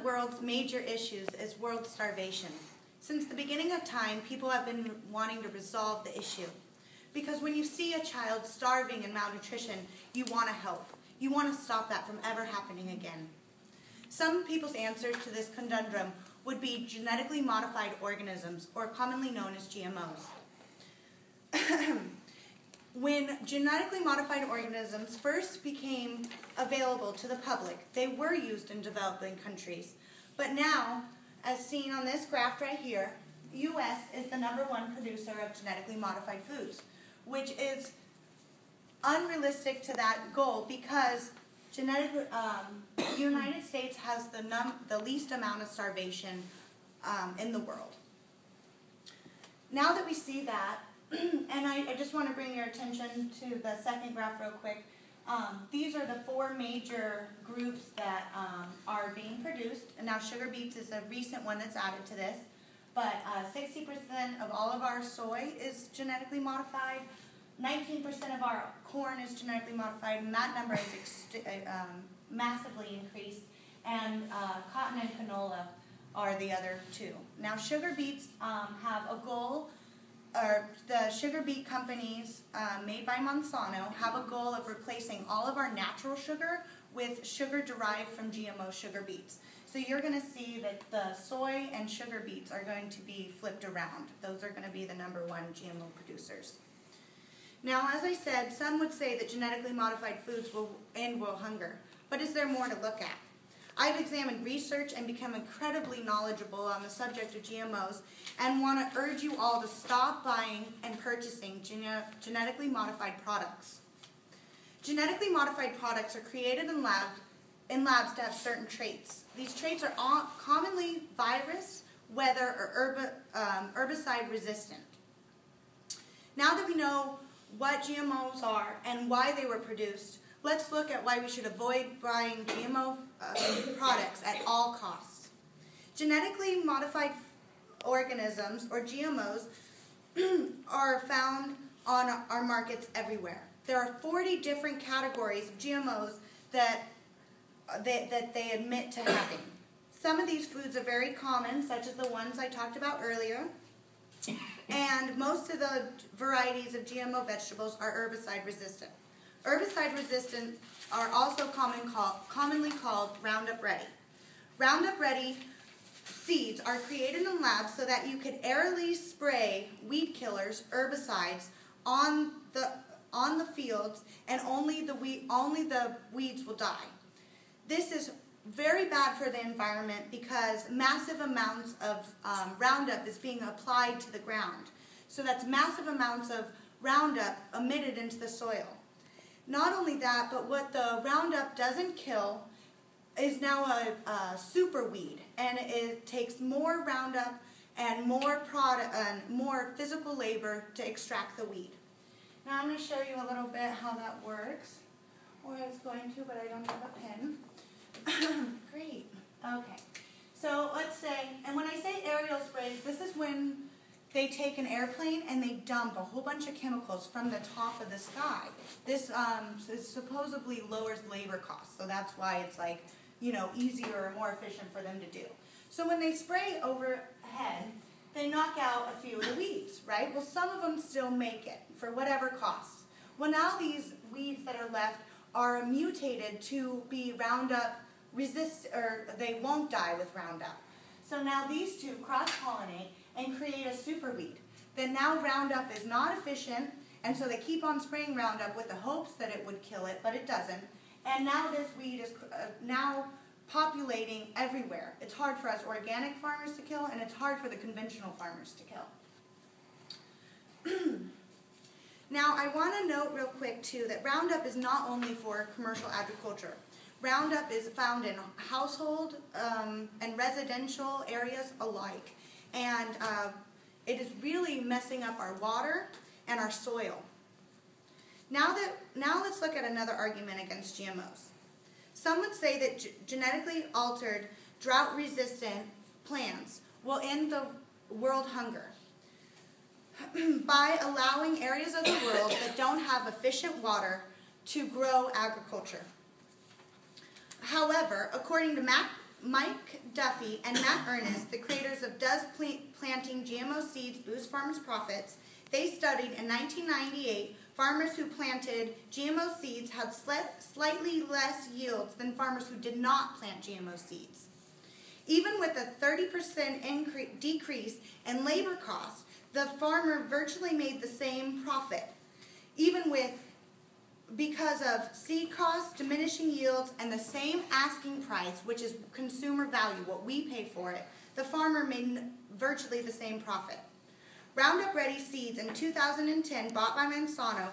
world's major issues is world starvation. Since the beginning of time, people have been wanting to resolve the issue. Because when you see a child starving and malnutrition, you want to help. You want to stop that from ever happening again. Some people's answers to this conundrum would be genetically modified organisms, or commonly known as GMOs. When genetically modified organisms first became available to the public, they were used in developing countries. But now, as seen on this graph right here, U.S. is the #1 producer of genetically modified foods, which is unrealistic to that goal because the United States has the least amount of starvation in the world. Now that we see that, and I just want to bring your attention to the second graph real quick. These are the 4 major groups that are being produced. And now sugar beets is a recent one that's added to this. But 60% of all of our soy is genetically modified. 19% of our corn is genetically modified, and that number is massively increased. And cotton and canola are the other 2. Now sugar beets have a goal. The sugar beet companies made by Monsanto have a goal of replacing all of our natural sugar with sugar derived from GMO sugar beets. So you're going to see that the soy and sugar beets are going to be flipped around. Those are going to be the #1 GMO producers. Now, as I said, some would say that genetically modified foods will end world hunger. But is there more to look at? I've examined research and become incredibly knowledgeable on the subject of GMOs and want to urge you all to stop buying and purchasing genetically modified products. Genetically modified products are created in labs to have certain traits. These traits are commonly virus, weather, or herbicide resistant. Now that we know what GMOs are and why they were produced, let's look at why we should avoid buying GMO products at all costs. Genetically modified organisms, or GMOs, are found on our markets everywhere. There are 40 different categories of GMOs that they admit to having. Some of these foods are very common, such as the ones I talked about earlier, and most of the varieties of GMO vegetables are herbicide resistant. Herbicide resistant are also commonly called Roundup Ready. Roundup Ready seeds are created in labs so that you could aerially spray weed killers, herbicides, on the fields, and only the weeds will die. This is very bad for the environment because massive amounts of Roundup is being applied to the ground. So that's massive amounts of Roundup emitted into the soil. Not only that, but what the Roundup doesn't kill is now a super weed, and it takes more Roundup and more physical labor to extract the weed. Now I'm going to show you a little bit how that works. Or I was going to, but I don't have a pen. Great. Okay. So let's say, and when I say aerial sprays, this is when they take an airplane and they dump a whole bunch of chemicals from the top of the sky. This supposedly lowers labor costs, so that's why it's like, easier or more efficient for them to do. So when they spray overhead, they knock out a few of the weeds, right? Well, some of them still make it for whatever costs. Well, now these weeds that are left are mutated to be Roundup resistant, or they won't die with Roundup. So now these two cross-pollinate and create a super weed. Then now Roundup is not efficient, and so they keep on spraying Roundup with the hopes that it would kill it, but it doesn't. And now this weed is now populating everywhere. It's hard for us organic farmers to kill, and it's hard for the conventional farmers to kill. Now, I want to note real quick, too, that Roundup is not only for commercial agriculture. Roundup is found in household and residential areas alike. And it is really messing up our water and our soil. Now let's look at another argument against GMOs. Some would say that genetically altered, drought-resistant plants will end the world hunger by allowing areas of the world that don't have efficient water to grow agriculture. However, according to Mike Duffy and Matt Ernest, the creators of Does Planting GMO Seeds Boost Farmers' Profits? They studied in 1998 farmers who planted GMO seeds had slightly less yields than farmers who did not plant GMO seeds. Even with a 30% decrease in labor costs, the farmer virtually made the same profit. Because of seed costs, diminishing yields, and the same asking price, which is consumer value, what we pay for it, the farmer made virtually the same profit. Roundup Ready seeds in 2010, bought by Monsanto,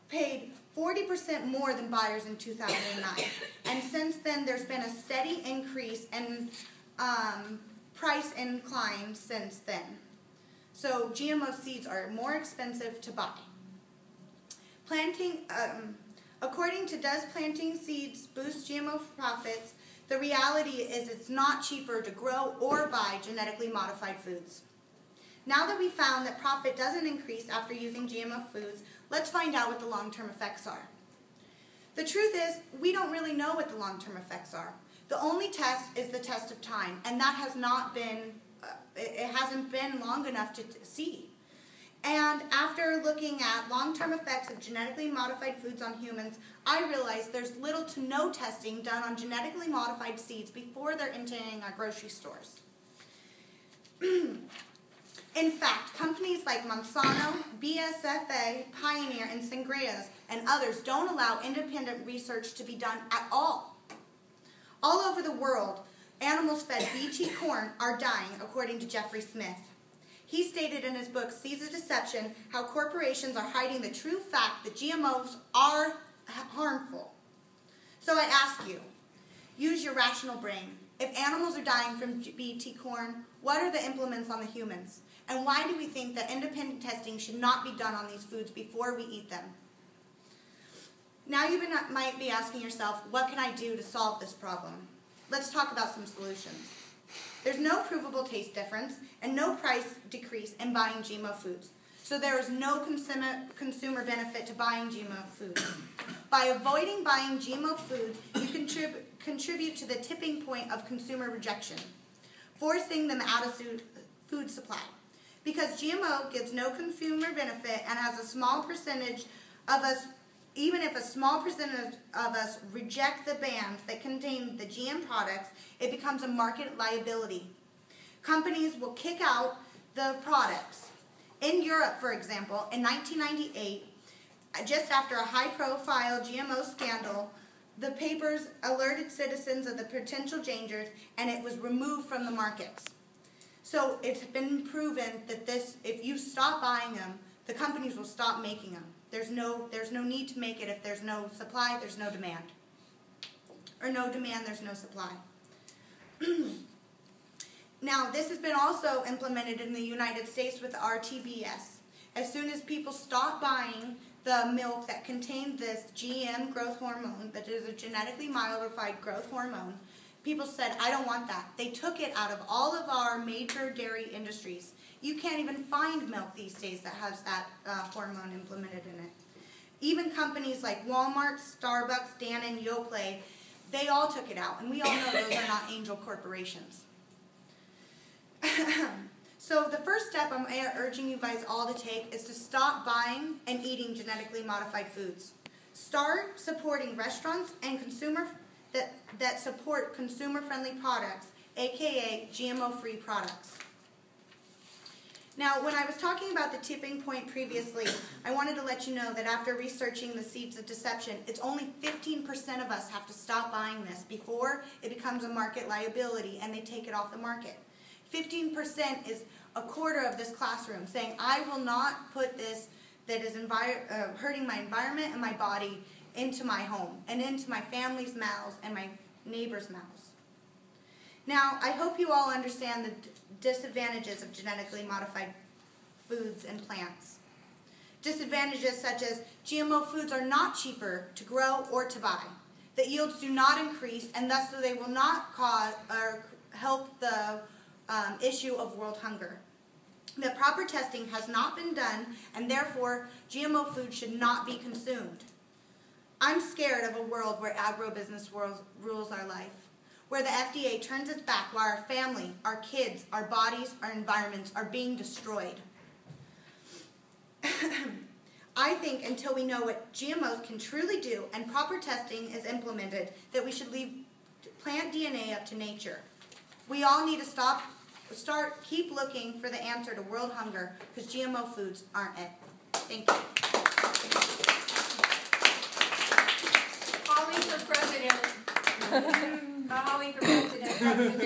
paid 40% more than buyers in 2009. And since then, there's been a steady increase in price incline since then. So GMO seeds are more expensive to buy. According to Does Planting Seeds Boost GMO Profits, the reality is it's not cheaper to grow or buy genetically modified foods. Now that we found that profit doesn't increase after using GMO foods, let's find out what the long-term effects are. The truth is, we don't really know what the long-term effects are. The only test is the test of time, and that has not been, it hasn't been long enough to see. And after looking at long-term effects of genetically modified foods on humans, I realized there's little to no testing done on genetically modified seeds before they're entering our grocery stores. In fact, companies like Monsanto, BASF, Pioneer, and Syngenta, and others don't allow independent research to be done at all. All over the world, animals fed BT corn are dying, according to Jeffrey Smith. He stated in his book, Seeds of Deception, how corporations are hiding the true fact that GMOs are harmful. So I ask you, use your rational brain. If animals are dying from BT corn, what are the implements on the humans? And why do we think that independent testing should not be done on these foods before we eat them? Now you might be asking yourself, what can I do to solve this problem? Let's talk about some solutions. There's no provable taste difference and no price decrease in buying GMO foods. So there is no consumer benefit to buying GMO foods. By avoiding buying GMO foods, you contribute to the tipping point of consumer rejection, forcing them out of food supply. Because GMO gives no consumer benefit and has a small percentage of us, even if a small percentage of us reject the bans that contain the GM products, it becomes a market liability. Companies will kick out the products. In Europe, for example, in 1998, just after a high-profile GMO scandal, the papers alerted citizens of the potential dangers, and it was removed from the markets. So it's been proven that if you stop buying them, the companies will stop making them. There's no need to make it. If there's no supply, there's no demand. Or no demand, there's no supply. Now, this has been also implemented in the United States with RTBS. As soon as people stop buying the milk that contained this GM growth hormone, that is a genetically modified growth hormone, people said, I don't want that. They took it out of all of our major dairy industries. You can't even find milk these days that has that hormone implemented in it. Even companies like Walmart, Starbucks, Dannon, Yoplait, they all took it out. And we all know those are not angel corporations. So the first step I'm urging you guys all to take is to stop buying and eating genetically modified foods. Start supporting restaurants and that support consumer-friendly products, aka GMO-free products. Now, when I was talking about the tipping point previously, I wanted to let you know that after researching the Seeds of Deception, it's only 15% of us have to stop buying this before it becomes a market liability and they take it off the market. 15% is a quarter of this classroom saying, I will not put this that is hurting my environment and my body into my home and into my family's mouths and my neighbors' mouths. Now, I hope you all understand the disadvantages of genetically modified foods and plants. Disadvantages such as GMO foods are not cheaper to grow or to buy. The yields do not increase, and thus they will not cause or help the issue of world hunger. The proper testing has not been done, and therefore GMO food should not be consumed. I'm scared of a world where agribusiness rules our life, where the FDA turns its back while our family, our kids, our bodies, our environments are being destroyed. I think until we know what GMOs can truly do and proper testing is implemented, that we should leave plant DNA up to nature. We all need to keep looking for the answer to world hunger, because GMO foods aren't it. Thank you. Holly for president. Holly for president.